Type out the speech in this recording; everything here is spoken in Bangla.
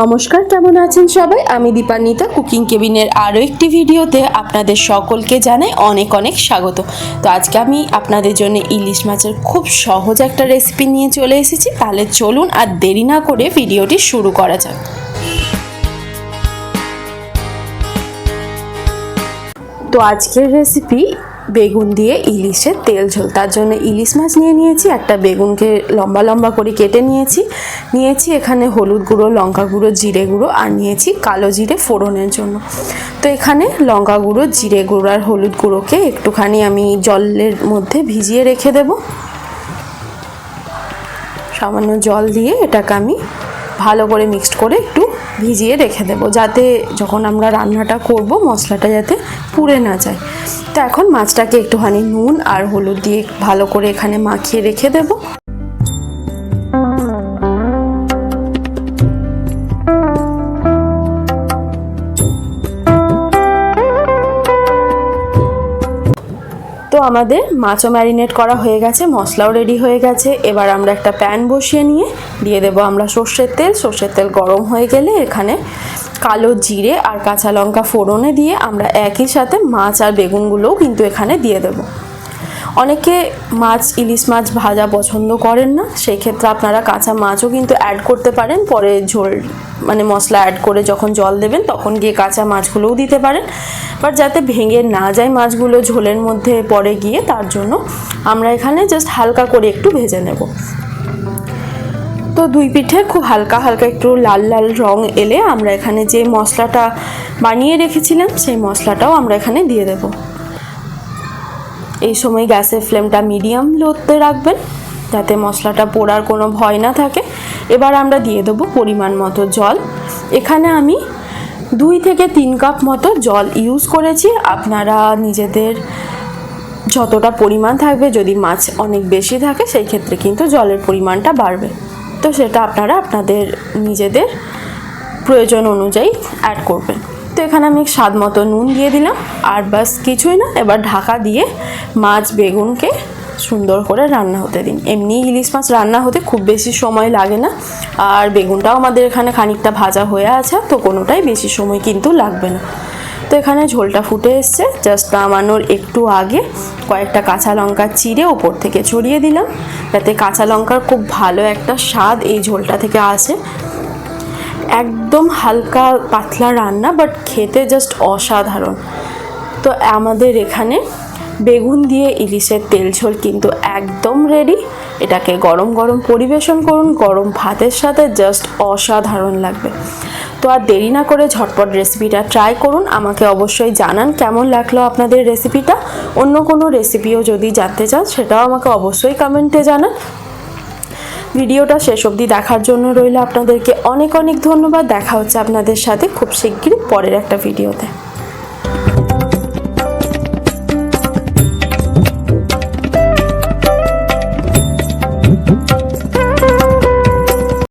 নমস্কার, কেমন আছেন সবাই? আমি দীপান্বিতা কুকিং কেবিনের আরও একটি ভিডিওতে আপনাদের সকলকে জানাই অনেক অনেক স্বাগত। তো আজকে আমি আপনাদের জন্য ইলিশ মাছের খুব সহজ একটা রেসিপি নিয়ে চলে এসেছি। তাহলে চলুন আর দেরি না করে ভিডিওটি শুরু করা যাক। তো আজকের রেসিপি বেগুন দিয়ে ইলিশের তেল ঝোল। তার জন্য ইলিশ মাছ নিয়ে নিয়েছি, একটা বেগুনকে লম্বা লম্বা করে কেটে নিয়েছি এখানে হলুদ গুঁড়ো, লঙ্কা গুঁড়ো, জিরে গুঁড়ো আর নিয়েছি কালো জিরে ফোড়নের জন্য। তো এখানে লঙ্কা গুঁড়ো, জিরে গুঁড়ো আর হলুদ গুঁড়োকে একটুখানি আমি জলের মধ্যে ভিজিয়ে রেখে দেব। সামান্য জল দিয়ে এটাকে আমি ভালো করে মিক্সড করে একটু ভিজিয়ে রেখে দেবো, যাতে যখন আমরা রান্নাটা করব মশলাটা যাতে পুড়ে না যায়। তো এখন মাছটাকে একটুখানি নুন আর হলুদ দিয়ে ভালো করে এখানে মাখিয়ে রেখে দেবো। তো আমাদের মাছও ম্যারিনেট করা হয়ে গেছে, মশলাও রেডি হয়ে গেছে। এবার আমরা একটা প্যান বসিয়ে নিয়ে দিয়ে দেবো আমরা সর্ষের তেল গরম হয়ে গেলে এখানে কালো জিরে আর কাঁচা লঙ্কা ফোড়নে দিয়ে আমরা একই সাথে মাছ আর বেগুনগুলোও কিন্তু এখানে দিয়ে দেবো। অনেকে ইলিশ মাছ ভাজা পছন্দ করেন না, সেই ক্ষেত্রে আপনারা কাঁচা মাছও কিন্তু অ্যাড করতে পারেন। পরে ঝোল মশলা অ্যাড করে যখন জল দেবেন তখন গিয়ে কাঁচা মাছগুলোও দিতে পারেন। বাট যাতে ভেঙে না যায় মাছগুলো ঝোলের মধ্যে পরে গিয়ে, তার জন্য আমরা এখানে জাস্ট হালকা করে একটু ভেজে নেব। তো দুই পিঠে খুব হালকা হালকা একটু লাল লাল রং এলে আমরা এখানে যে মশলাটা বানিয়ে রেখেছিলাম সেই মশলাটাও আমরা এখানে দিয়ে দেব। এই সময় গ্যাসের ফ্লেমটা মিডিয়াম লোতে রাখবেন যাতে মশলাটা পোড়ার কোনো ভয় না থাকে। এবার আমরা দিয়ে দেবো পরিমাণ মতো জল। এখানে আমি 2 থেকে 3 কাপ মতো জল ইউজ করেছি। আপনারা নিজেদের যতটা পরিমাণ থাকবে, যদি মাছ অনেক বেশি থাকে সেই ক্ষেত্রে কিন্তু জলের পরিমাণটা বাড়বে। তো সেটা আপনারা আপনাদের নিজেদের প্রয়োজন অনুযায়ী অ্যাড করবেন। তো এখানে আমি স্বাদ মতো নুন দিয়ে দিলাম, আর বাস কিছুই না। এবার ঢাকা দিয়ে মাছ বেগুনকে সুন্দর করে রান্না হতে দিন। এমনি ইলিশ মাছ রান্না হতে খুব বেশি সময় লাগে না, আর বেগুনটাও আমাদের এখানে খানিকটা ভাজা হয়ে আছে, তো কোনোটাই বেশি সময় কিন্তু লাগবে না। তো এখানে ঝোলটা ফুটে এসছে। জাস্ট নামানোর একটু আগে কয়েকটা কাঁচা লঙ্কা চিড়ে ওপর থেকে ছড়িয়ে দিলাম, যাতে কাঁচা লঙ্কার খুব ভালো একটা স্বাদ এই ঝোলটা থেকে আসে। একদম হালকা পাতলা রান্না, বাট খেতে জাস্ট অসাধারণ। তো আমাদের এখানে বেগুন দিয়ে ইলিশের তেল ঝোল কিন্তু একদম রেডি। এটাকে গরম গরম পরিবেশন করুন, গরম ভাতের সাথে জাস্ট অসাধারণ লাগবে। তো আর দেরি না করে ঝটপট রেসিপিটা ট্রাই করুন। আমাকে অবশ্যই জানান কেমন লাগলো আপনাদের রেসিপিটা। অন্য কোনো রেসিপিও যদি জানতে চান সেটাও আমাকে অবশ্যই কমেন্টে জানান। ভিডিওটা শেষ অবধি দেখার জন্য রইল আপনাদেরকে অনেক অনেক ধন্যবাদ। দেখা হচ্ছে আপনাদের সাথে খুব শিগগিরই পরের একটা ভিডিওতে।